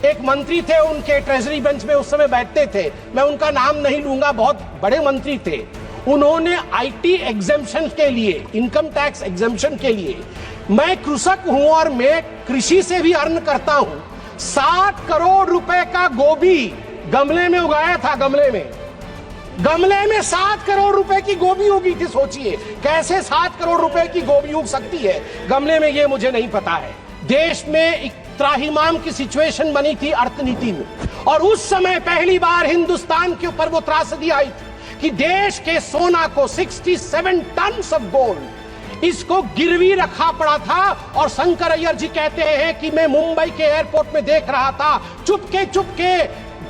एक मंत्री थे, उनके ट्रेजरी बेंच में उस समय बैठते थे, मैं उनका नाम नहीं लूंगा, बहुत बड़े मंत्री थे। उन्होंने आईटी एग्जेम्पशन के लिए, इनकम टैक्स एग्जेम्पशन के लिए, मैं कृषक हूं और मैं कृषि से भी अर्न करता हूं, 60 करोड़ रुपए का गोभी गमले में उगाया था। गमले में 7 करोड़ रुपए की गोभी उगी थी। सोचिए कैसे 7 करोड़ रुपए की गोभी उग सकती है गमले में, ये मुझे नहीं पता है। देश में एक त्राहिमाम की सिचुएशन बनी थी अर्थनीति में, और उस समय पहली बार हिंदुस्तान के ऊपर वो त्रासदी आई थी कि देश के सोना को 67 टन ऑफ गोल्ड, इसको गिरवी रखा पड़ा था। और शंकर अय्यर जी कहते हैं कि मैं मुंबई के एयरपोर्ट में देख रहा था, चुपके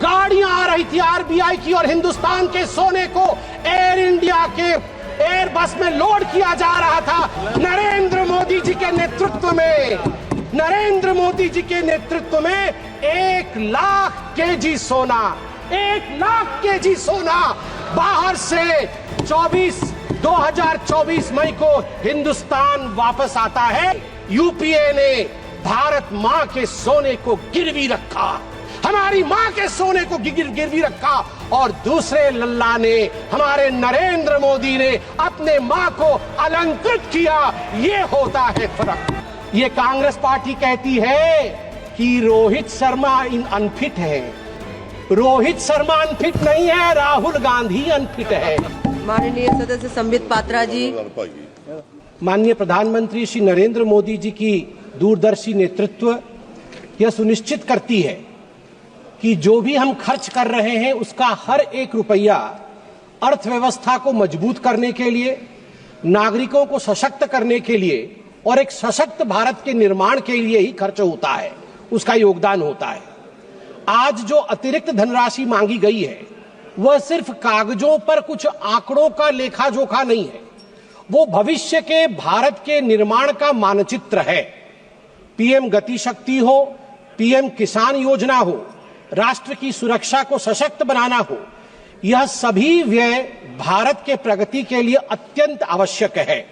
गाड़ियां आ रही थी आरबीआई की, और हिंदुस्तान के सोने को एयर इंडिया के एयरबस में लोड किया जा रहा था। नरेंद्र मोदी जी के नेतृत्व में 1 लाख केजी सोना, 1 लाख केजी सोना बाहर से 2024 मई को हिंदुस्तान वापस आता है। यूपीए ने भारत मां के सोने को गिरवी रखा, हमारी मां के सोने को गिरवी रखा, और दूसरे लल्ला ने, हमारे नरेंद्र मोदी ने अपने मां को अलंकृत किया। ये होता है फर्क। ये कांग्रेस पार्टी कहती है कि रोहित शर्मा अनफिट है। रोहित शर्मा अनफिट नहीं है, राहुल गांधी अनफिट है। माननीय सदस्य संबित पात्रा जी। माननीय प्रधानमंत्री श्री नरेंद्र मोदी जी की दूरदर्शी नेतृत्व यह सुनिश्चित करती है कि जो भी हम खर्च कर रहे हैं उसका हर एक रुपया अर्थव्यवस्था को मजबूत करने के लिए, नागरिकों को सशक्त करने के लिए और एक सशक्त भारत के निर्माण के लिए ही खर्च होता है, उसका योगदान होता है। आज जो अतिरिक्त धनराशि मांगी गई है वह सिर्फ कागजों पर कुछ आंकड़ों का लेखा जोखा नहीं है, वो भविष्य के भारत के निर्माण का मानचित्र है। पीएम गति शक्ति हो, पीएम किसान योजना हो, राष्ट्र की सुरक्षा को सशक्त बनाना हो, यह सभी व्यय भारत के प्रगति के लिए अत्यंत आवश्यक है।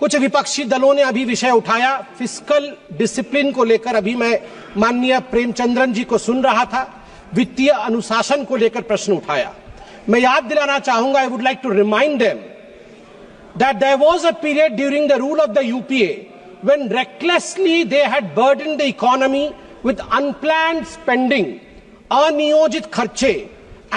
कुछ विपक्षी दलों ने अभी विषय उठाया फिस्कल डिसिप्लिन को लेकर। अभी मैं माननीय प्रेमचंद्रन जी को सुन रहा था, वित्तीय अनुशासन को लेकर प्रश्न उठाया। मैं याद दिलाना चाहूंगा, I would like to remind them that there was a period during the rule of the UPA when recklessly they had burdened the economy with unplanned spending, अनियोजित खर्चे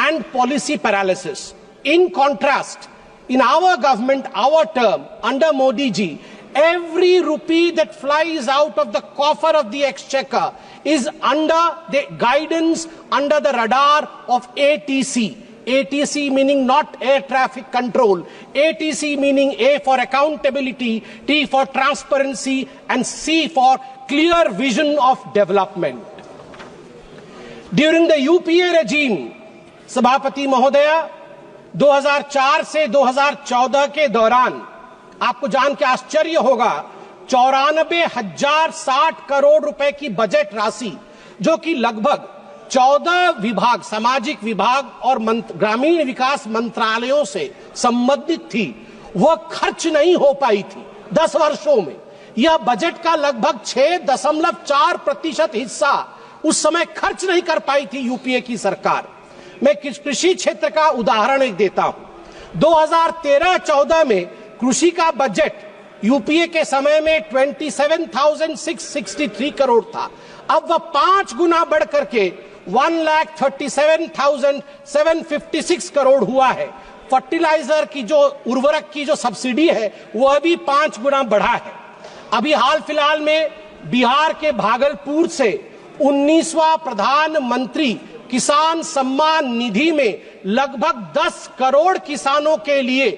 and policy paralysis. In contrast, in our government, our term, under Modi ji, every rupee that flies out of the coffer of the exchequer is under the guidance, under the radar of ATC. ATC meaning not air traffic control. ATC meaning A for accountability, T for transparency, and C for clear vision of development. During the UPA regime, सभापति महोदया, 2004 से 2014 के दौरान आपको जान के आश्चर्य होगा, 94,060 करोड़ रुपए की बजट राशि, जो कि लगभग 14 विभाग, सामाजिक विभाग और ग्रामीण विकास मंत्रालयों से संबंधित थी, वह खर्च नहीं हो पाई थी 10 वर्षों में। यह बजट का लगभग 6.4% हिस्सा उस समय खर्च नहीं कर पाई थी यूपीए की सरकार। मैं कृषि क्षेत्र का उदाहरण एक देता हूं। 2013-14 में कृषि का बजट यूपीए के समय में 27,663 करोड़ था। अब वह 5 गुना बढ़ करके 1,37,756 करोड़ हुआ है। फर्टिलाइजर की जो उर्वरक की जो सब्सिडी है वह भी 5 गुना बढ़ा है। अभी हाल फिलहाल में बिहार के भागलपुर से 19वां प्रधानमंत्री किसान सम्मान निधि में लगभग 10 करोड़ किसानों के लिए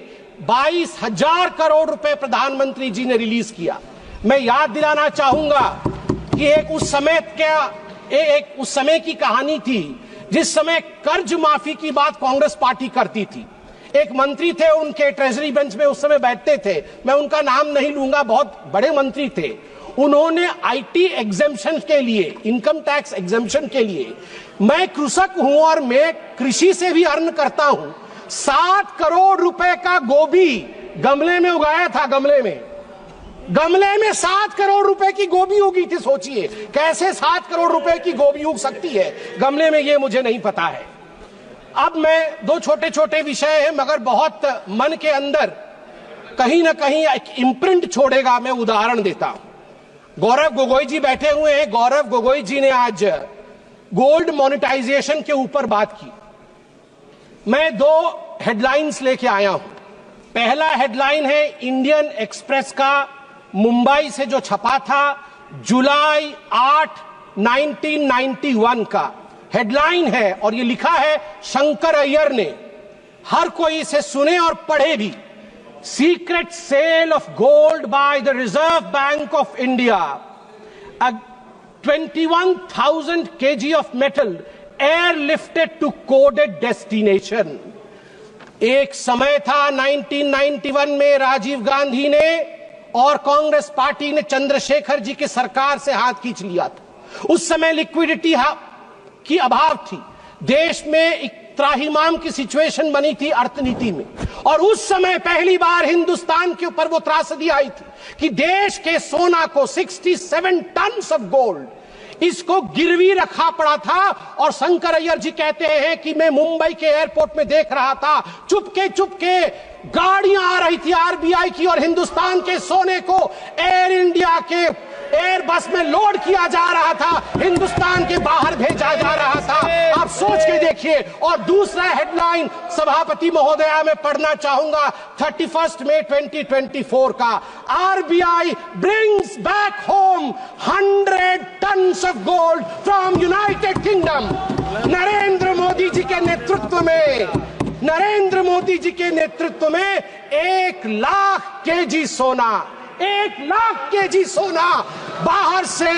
22,000 करोड़ रुपए प्रधानमंत्री जी ने रिलीज किया। मैं याद दिलाना चाहूंगा कि एक उस समय की कहानी थी जिस समय कर्ज माफी की बात कांग्रेस पार्टी करती थी। एक मंत्री थे, उनके ट्रेजरी बेंच में उस समय बैठते थे, मैं उनका नाम नहीं लूंगा, बहुत बड़े मंत्री थे। उन्होंने आईटी एग्जेम्पशन के लिए, इनकम टैक्स एग्जेम्पशन के लिए, मैं कृषक हूं और मैं कृषि से भी अर्न करता हूं, 60 करोड़ रुपए का गोभी गमले में उगाया था। गमले में गमले में 7 करोड़ रुपए की गोभी उगी थी। सोचिए कैसे 7 करोड़ रुपए की गोभी उग सकती है गमले में, ये मुझे नहीं पता है। अब मैं 2 छोटे छोटे विषय हैं मगर बहुत मन के अंदर कहीं ना कहीं एक इम्प्रिंट छोड़ेगा। मैं उदाहरण देता हूं। गौरव गोगोई जी बैठे हुए हैं। गौरव गोगोई जी ने आज गोल्ड मोनेटाइजेशन के ऊपर बात की। मैं 2 हेडलाइंस लेके आया हूं। पहला हेडलाइन है इंडियन एक्सप्रेस का मुंबई से जो छपा था जुलाई 8, 1991 का हेडलाइन है और ये लिखा है शंकर अय्यर ने। हर कोई इसे सुने और पढ़े भी। Secret sale of gold by the Reserve Bank of India, 21,000 kg of metal airlifted to coded destination. एक समय था 1991 में राजीव गांधी ने और कांग्रेस पार्टी ने चंद्रशेखर जी की सरकार से हाथ खींच लिया था। उस समय लिक्विडिटी की अभाव थी। देश में एक त्राहिमाम की सिचुएशन बनी थी अर्थनीति में। और उस समय पहली बार हिंदुस्तान के ऊपर वो त्रासदी आई थी कि देश के सोना को 67 टन ऑफ गोल्ड इसको गिरवी रखा पड़ा था। और शंकर अय्यर जी कहते हैं कि मैं मुंबई के एयरपोर्ट में देख रहा था, चुपके चुपके गाड़ियां आ रही थी आरबीआई की और हिंदुस्तान के सोने को एयर इंडिया के एयरबस में लोड किया जा रहा था, हिंदुस्तान के बाहर भेजा जा रहा था। आप सोच के देखिए। और दूसरा हेडलाइन सभापति महोदया में पढ़ना चाहूंगा 31 मई 2024 का। RBI brings back home 100 tons of gold from United Kingdom. Narendra Modi ji के नेतृत्व में, नरेंद्र मोदी जी के नेतृत्व में 1 लाख केजी सोना, 1 लाख केजी सोना बाहर से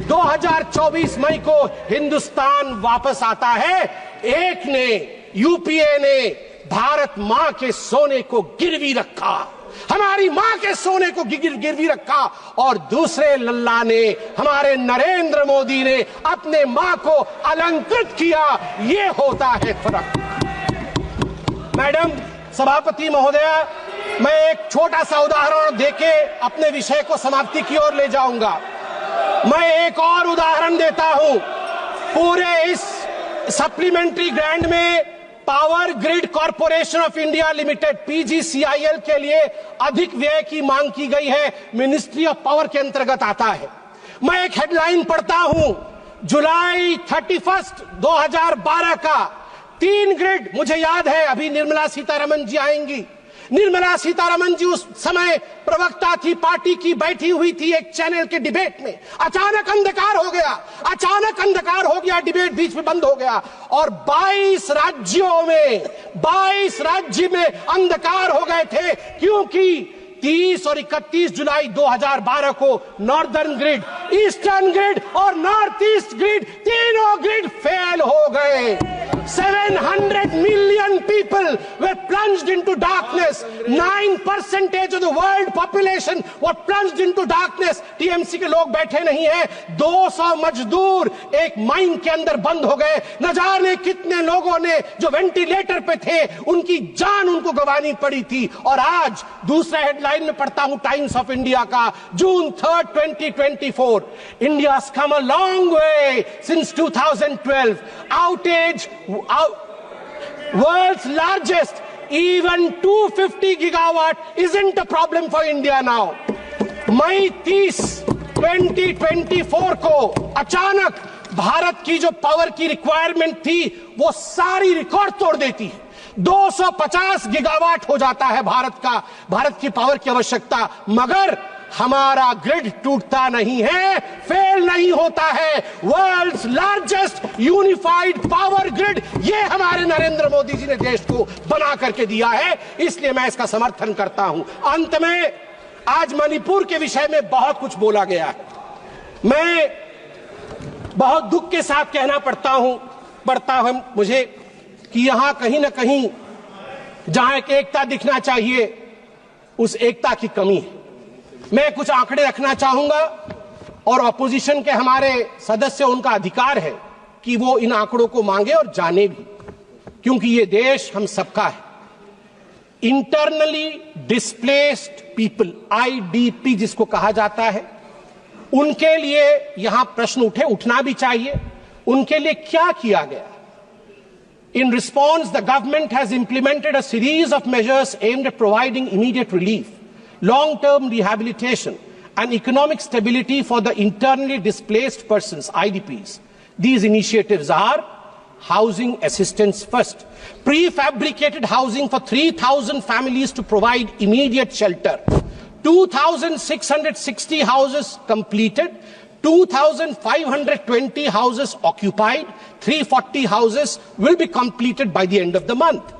2024 मई को हिंदुस्तान वापस आता है। एक ने, यूपीए ने भारत मां के सोने को गिरवी रखा, हमारी मां के सोने को गिरवी रखा। और दूसरे लल्ला ने, हमारे नरेंद्र मोदी ने अपने मां को अलंकृत किया। ये होता है फर्क। मैडम सभापति महोदया, मैं एक छोटा सा उदाहरण देके अपने विषय को समाप्ति की ओर ले जाऊंगा। मैं एक और उदाहरण देता हूं। पूरे इस सप्लीमेंट्री ग्रांट में power grid corporation of India limited PGCIL के लिए अधिक व्यय की मांग की गई है। मिनिस्ट्री ऑफ पावर के अंतर्गत आता है। मैं एक हेडलाइन पढ़ता हूं जुलाई 31, 2012 का। 3 ग्रिड, मुझे याद है अभी निर्मला सीतारमन जी आएंगी। निर्मला सीतारमन जी उस समय प्रवक्ता थी, पार्टी की, बैठी हुई थी एक चैनल के डिबेट में। अचानक अंधकार हो गया, अचानक अंधकार हो गया, डिबेट बीच में बंद हो गया। और 22 राज्यों में, 22 राज्य में अंधकार हो गए थे क्योंकि 30 और 31 जुलाई 2012 को नॉर्दर्न ग्रिड, ईस्टर्न ग्रिड और नॉर्थ ईस्ट ग्रिड, तीनों ग्रिड फेल हो गए। 700 million people were plunged into darkness. 9% of the world population were plunged into darkness. TMC के लोग बैठे नहीं हैं। 200 मजदूर एक माइन के अंदर बंद हो गए। न जाने कितने लोगों ने जो वेंटिलेटर पे थे उनकी जान उनको गंवानी पड़ी थी। और आज दूसरा हेडलाइन में पढ़ता हूं टाइम्स ऑफ इंडिया का, जून 3, 2024। India's come a long way since 2012. Outage, world's largest, even 250 gigawatt isn't a problem for India now. मई 30, 2024 को अचानक भारत की जो पावर की रिक्वायरमेंट थी वो सारी रिकॉर्ड तोड़ देती है। 250 गीगावाट हो जाता है भारत की पावर की आवश्यकता। मगर हमारा ग्रिड टूटता नहीं है, फेल नहीं होता है। World's largest unified power grid, ये हमारे नरेंद्र मोदी जी ने देश को बना करके दिया है। इसलिए मैं इसका समर्थन करता हूं। अंत में, आज मणिपुर के विषय में बहुत कुछ बोला गया है। मैं बहुत दुख के साथ कहना पड़ता है मुझे कि यहां कहीं ना कहीं जहां एक एकता दिखना चाहिए उस एकता की कमी है। मैं कुछ आंकड़े रखना चाहूंगा और अपोजिशन के हमारे सदस्य, उनका अधिकार है कि वो इन आंकड़ों को मांगे और जाने भी, क्योंकि ये देश हम सबका है। इंटरनली डिस्प्लेस्ड पीपल, IDP जिसको कहा जाता है, उनके लिए यहां प्रश्न उठना भी चाहिए, उनके लिए क्या किया गया। In response, the government has implemented a series of measures aimed at providing immediate relief, long-term rehabilitation, and economic stability for the internally displaced persons, IDPs. These initiatives are housing assistance first, prefabricated housing for 3,000 families to provide immediate shelter, 2,660 houses completed, 2,520 houses occupied, 340 houses will be completed by the end of the month.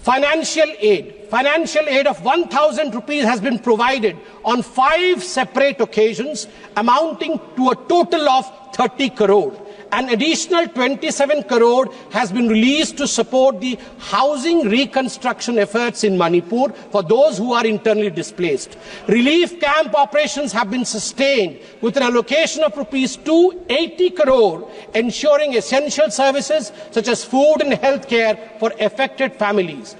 Financial aid of 1,000 rupees has been provided on 5 separate occasions, amounting to a total of 30 crore. An additional 27 crore has been released to support the housing reconstruction efforts in Manipur for those who are internally displaced. Relief camp operations have been sustained with an allocation of rupees 280 crore, ensuring essential services such as food and health care for affected families.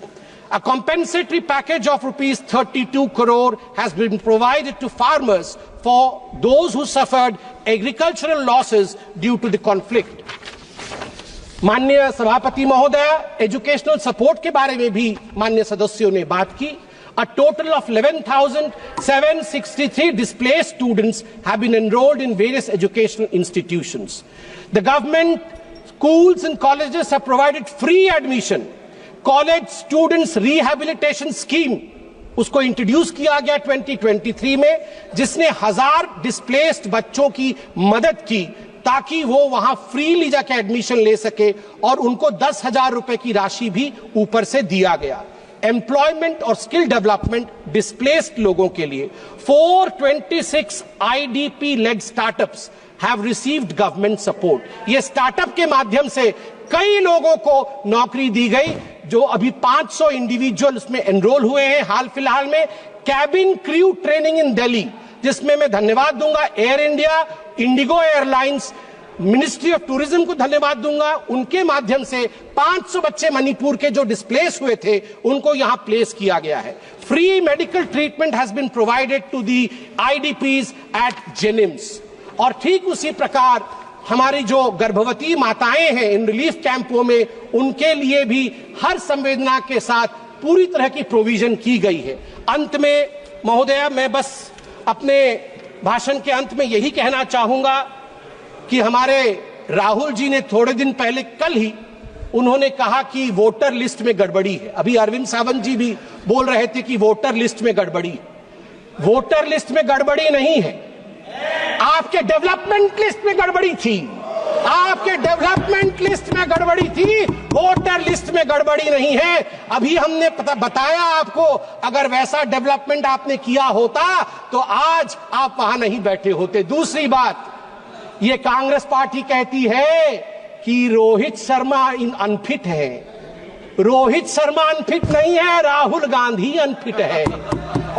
A compensatory package of rupees 32 crore has been provided to farmers for those who suffered agricultural losses due to the conflict. माननीय सभापति महोदय, educational support के बारे में भी माननीय सदस्यों ने बात की। A total of 11,763 displaced students have been enrolled in various educational institutions. The government, schools and colleges have provided free admission. College students rehabilitation scheme उसको इंट्रोड्यूस किया गया 2023 में, जिसने 1000 डिस्प्लेस्ड बच्चों की मदद की ताकि वो वहां फ्रीली जाके एडमिशन ले सके, और उनको 10,000 रुपए की राशि भी ऊपर से दिया गया। एम्प्लॉयमेंट और स्किल डेवलपमेंट डिस्प्लेस्ड लोगों के लिए 426 IDP led startups have received government support. ये स्टार्टअप के माध्यम से कई लोगों को नौकरी दी गई, जो अभी 500 इंडिविजुअल उसमें एनरोल हुए हैं हाल फिलहाल में। Cabin crew training in Delhi, जिसमें मैं धन्यवाद दूंगा air India, Indigo airlines, ministry of tourism को धन्यवाद दूंगा। उनके माध्यम से 500 बच्चे मणिपुर के जो डिस्प्लेस हुए थे उनको यहां प्लेस किया गया है। Free medical treatment has been provided to the IDPs at जेनिम्स। और ठीक उसी प्रकार हमारी जो गर्भवती माताएं हैं इन रिलीफ कैंपों में, उनके लिए भी हर संवेदना के साथ पूरी तरह की प्रोविजन की गई है। अंत में महोदया, मैं बस अपने भाषण के अंत में यही कहना चाहूंगा कि हमारे राहुल जी ने थोड़े दिन पहले, कल ही उन्होंने कहा कि वोटर लिस्ट में गड़बड़ी है। अभी अरविंद सावंत जी भी बोल रहे थे कि वोटर लिस्ट में गड़बड़ी। वोटर लिस्ट में गड़बड़ी नहीं है, आपके डेवलपमेंट लिस्ट में गड़बड़ी थी। आपके डेवलपमेंट लिस्ट में गड़बड़ी थी, वोटर लिस्ट में गड़बड़ी नहीं है। अभी हमने बताया आपको, अगर वैसा डेवलपमेंट आपने किया होता तो आज आप वहां नहीं बैठे होते। दूसरी बात, ये कांग्रेस पार्टी कहती है कि रोहित शर्मा अनफिट है। रोहित शर्मा अनफिट नहीं है, राहुल गांधी अनफिट है।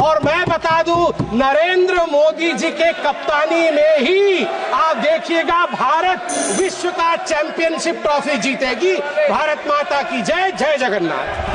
और मैं बता दूं, नरेंद्र मोदी जी के कप्तानी में ही आप देखिएगा भारत विश्व का चैंपियनशिप ट्रॉफी जीतेगी। भारत माता की जय, जय जगन्नाथ।